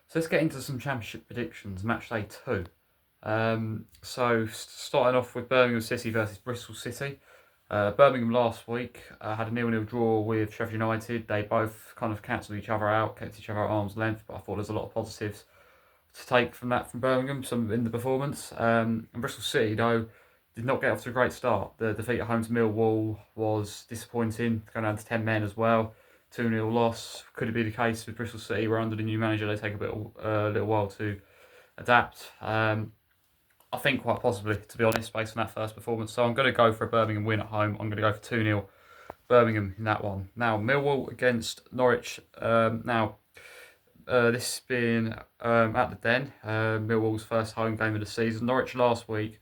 So let's get into some championship predictions. Match day 2. So starting off with Birmingham City versus Bristol City. Birmingham last week had a 0-0 draw with Sheffield United. They both kind of cancelled each other out, kept each other at arm's length. But I thought there's a lot of positives to take from that from Birmingham, some in the performance. And Bristol City though did not get off to a great start. The defeat at home to Millwall was disappointing, going down to 10 men as well. 2-0 loss. Could it be the case with Bristol City where under the new manager they take a little while to adapt? I think quite possibly, to be honest, based on that first performance. So I'm going to go for a Birmingham win at home. I'm going to go for 2-0 Birmingham in that one. Now, Millwall against Norwich. This has been at the Den, Millwall's first home game of the season. Norwich last week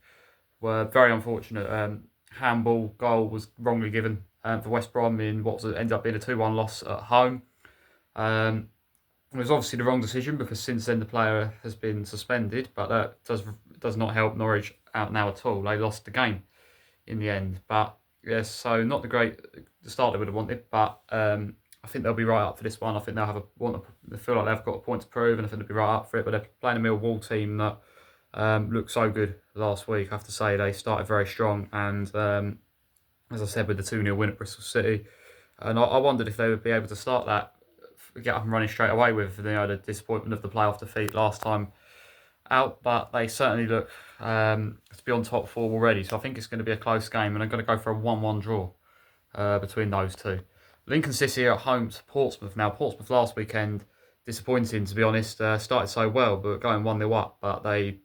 were very unfortunate. Handball goal was wrongly given for West Brom in what ended up being a 2-1 loss at home. It was obviously the wrong decision because since then the player has been suspended, but that does not help Norwich out now at all. They lost the game in the end, but yes, so not the start they would have wanted, but I think they'll be right up for this one. I think they'll have they feel like they've got a point to prove, and I think they'll be right up for it. But they're playing a Millwall team that looked so good last week. I have to say they started very strong, and as I said, with the 2-0 win at Bristol City, and I wondered if they would be able to start that, get up and running straight away with the disappointment of the playoff defeat last time out, but they certainly look to be on top four already. So I think it's going to be a close game, and I'm going to go for a 1-1 draw between those two. Lincoln City are at home to Portsmouth. Now, Portsmouth last weekend, disappointing to be honest, started so well, but going 1-0 up, but they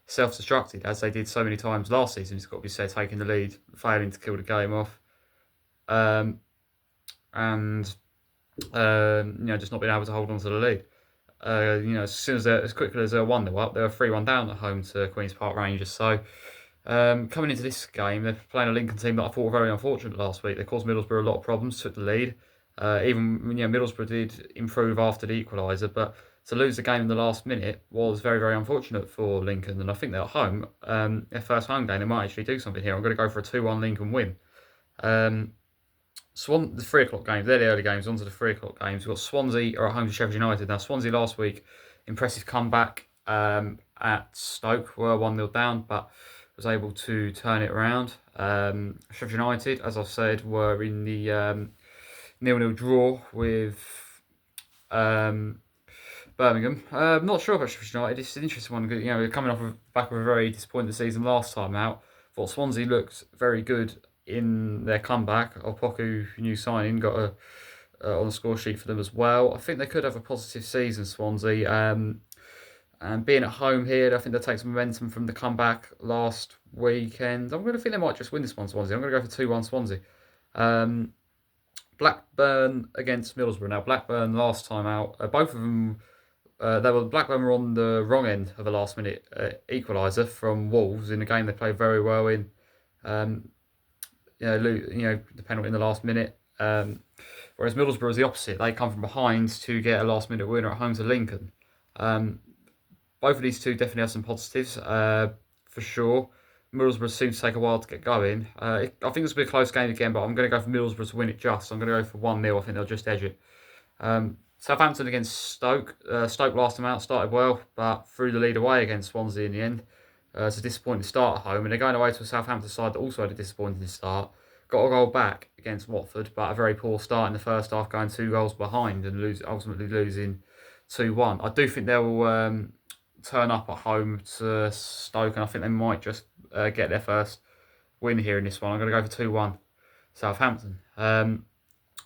self-destructed as they did so many times last season. It's got to be said, taking the lead, failing to kill the game off, and just not being able to hold on to the lead. As quickly as they're 1-0 up, they were 3-1 down at home to Queen's Park Rangers. So coming into this game, they're playing a Lincoln team that I thought were very unfortunate last week. They caused Middlesbrough a lot of problems, took the lead. Middlesbrough did improve after the equaliser, but to lose the game in the last minute was very, very unfortunate for Lincoln. And I think they're at home, their first home game, they might actually do something here. I'm going to go for a 2-1 Lincoln win. The 3 o'clock games, they're the early games. On to the 3 o'clock games. We've got Swansea are at home to Sheffield United. Now, Swansea last week, impressive comeback at Stoke, were 1-0 down, but was able to turn it around. Sheffield United, as I've said, were in the 0-0 draw with Birmingham. Not sure about Sheffield United. It's an interesting one. We're coming off the back of a very disappointing season last time out. Thought Swansea looked very good in their comeback. Opoku, new signing, got on the score sheet for them as well. I think they could have a positive season, Swansea. And being at home here, I think they'll take some momentum from the comeback last weekend. I'm going to think they might just win this one, Swansea. I'm going to go for 2-1 Swansea. Blackburn against Middlesbrough. Now, Blackburn last time out, both of them, Blackburn were on the wrong end of a last-minute equaliser from Wolves in a game they played very well in. The penalty in the last minute. Whereas Middlesbrough is the opposite. They come from behind to get a last-minute winner at home to Lincoln. Both of these two definitely have some positives, for sure. Middlesbrough seems to take a while to get going. I think this will be a close game again, but I'm going to go for Middlesbrough to win it just. I'm going to go for 1-0. I think they'll just edge it. Southampton against Stoke. Stoke last time out started well, but threw the lead away against Swansea in the end. It's a disappointing start at home, and they're going away to a Southampton side that also had a disappointing start. Got a goal back against Watford, but a very poor start in the first half, going 2 goals behind and ultimately losing 2-1. I do think they will turn up at home to Stoke, and I think they might just get their first win here in this one. I'm going to go for 2-1 Southampton.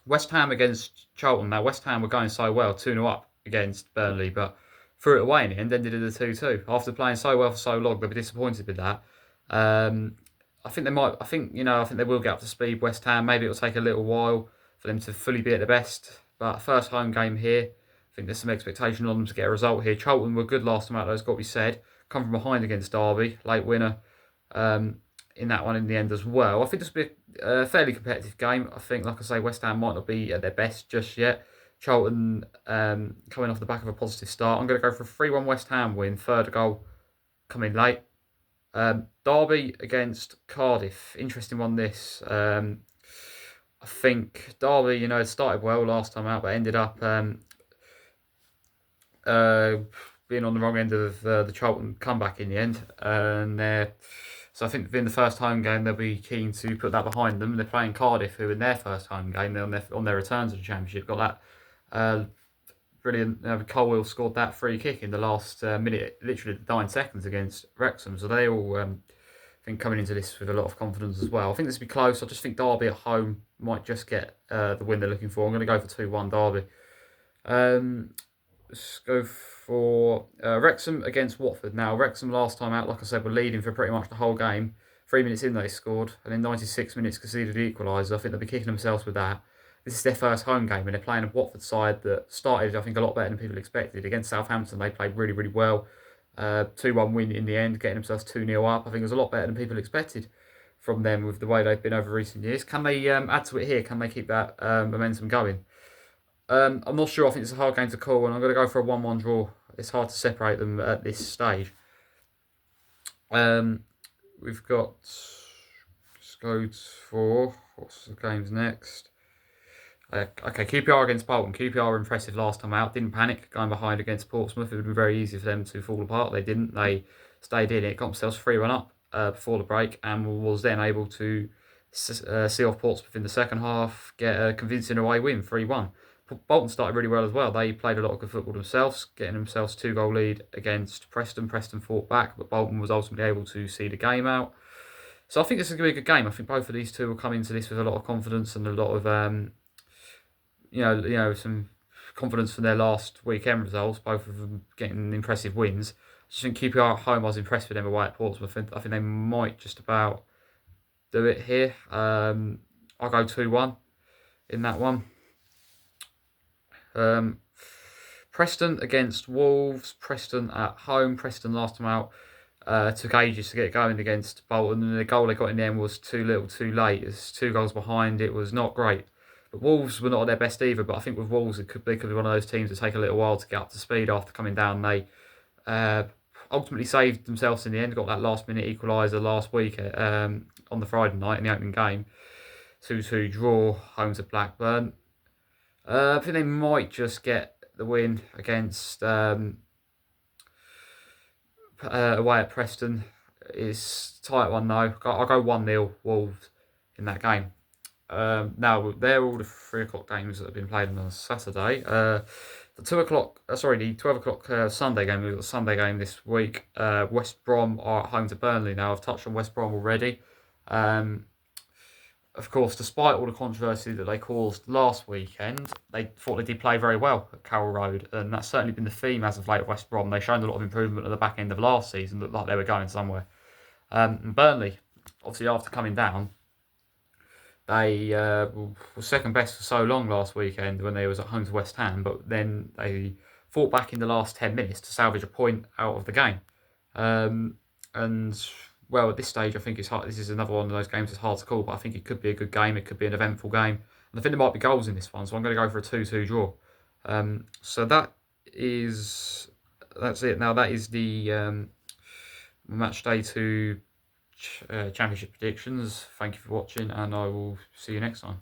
West Ham against Charlton. Now, West Ham were going so well, 2-0 up against Burnley, but threw it away in the end, ended in a 2-2. After playing so well for so long, they'll be disappointed with that. I think they will get up to speed, West Ham. Maybe it'll take a little while for them to fully be at their best. But first home game here, I think there's some expectation on them to get a result here. Charlton were good last time out, though, it's got to be said. Come from behind against Derby, late winner in that one in the end as well. I think this will be a fairly competitive game. I think, like I say, West Ham might not be at their best just yet. Charlton coming off the back of a positive start. I'm going to go for a 3-1 West Ham win. Third goal coming late. Derby against Cardiff. Interesting one, this. I think Derby, started well last time out, but ended up being on the wrong end of the Charlton comeback in the end. And so I think being the first home game, they'll be keen to put that behind them. They're playing Cardiff, who in their first home game, they're on their return to the Championship, got that brilliant. Colwell scored that free kick in the last minute, literally 9 seconds against Wrexham. So they all, I think, coming into this with a lot of confidence as well. I think this will be close. I just think Derby at home might just get the win they're looking for. I'm going to go for 2-1 Derby. Let's go for Wrexham against Watford. Now, Wrexham last time out, like I said, were leading for pretty much the whole game. 3 minutes in they scored, and in 96 minutes conceded the equaliser. I think they'll be kicking themselves with that. This is their first home game, and they're playing a Watford side that started, I think, a lot better than people expected. Against Southampton, they played really, really well. 2-1 win in the end, getting themselves 2-0 up. I think it was a lot better than people expected from them with the way they've been over recent years. Can they add to it here? Can they keep that momentum going? I'm not sure. I think it's a hard game to call, and I'm going to go for a 1-1 draw. It's hard to separate them at this stage. We've got... Let's go for... What's the games next? Okay, QPR against Bolton. QPR were impressive last time out. Didn't panic going behind against Portsmouth. It would have been very easy for them to fall apart. They didn't. They stayed in it, got themselves 3-1 up before the break, and was then able to see off Portsmouth in the second half, get a convincing away win, 3-1. Bolton started really well as well. They played a lot of good football themselves, getting themselves 2-goal lead against Preston. Preston fought back, but Bolton was ultimately able to see the game out. So I think this is going to be a good game. I think both of these two will come into this with a lot of confidence and a lot of some confidence from their last weekend results. Both of them getting impressive wins. I just think QPR at home, I was impressed with them away at Portsmouth. I think they might just about do it here. I'll go 2-1 in that one. Preston against Wolves. Preston at home. Preston last time out took ages to get going against Bolton, and the goal they got in the end was too little, too late. It's 2 goals behind. It was not great. But Wolves were not at their best either. But I think with Wolves, they could be one of those teams that take a little while to get up to speed after coming down. They ultimately saved themselves in the end. Got that last-minute equaliser last week on the Friday night in the opening game. 2-2 draw home to Blackburn. I think they might just get the win against away at Preston. It's a tight one though. I'll go 1-0 Wolves in that game. Now they're all the 3 o'clock games that have been played on Saturday. The 12 o'clock Sunday game. We've got a Sunday game this week. West Brom are at home to Burnley. Now I've touched on West Brom already. Of course, despite all the controversy that they caused last weekend, they thought they did play very well at Carroll Road, and that's certainly been the theme as of late at West Brom. They've shown a lot of improvement at the back end of last season, looked like they were going somewhere. And Burnley, obviously after coming down, they were second best for so long last weekend when they was at home to West Ham, but then they fought back in the last 10 minutes to salvage a point out of the game. Well, at this stage, I think it's hard. This is another one of those games that's hard to call, but I think it could be a good game. It could be an eventful game. And I think there might be goals in this one, so I'm going to go for a 2-2 draw. So that's it. Now, that is the match day 2 championship predictions. Thank you for watching, and I will see you next time.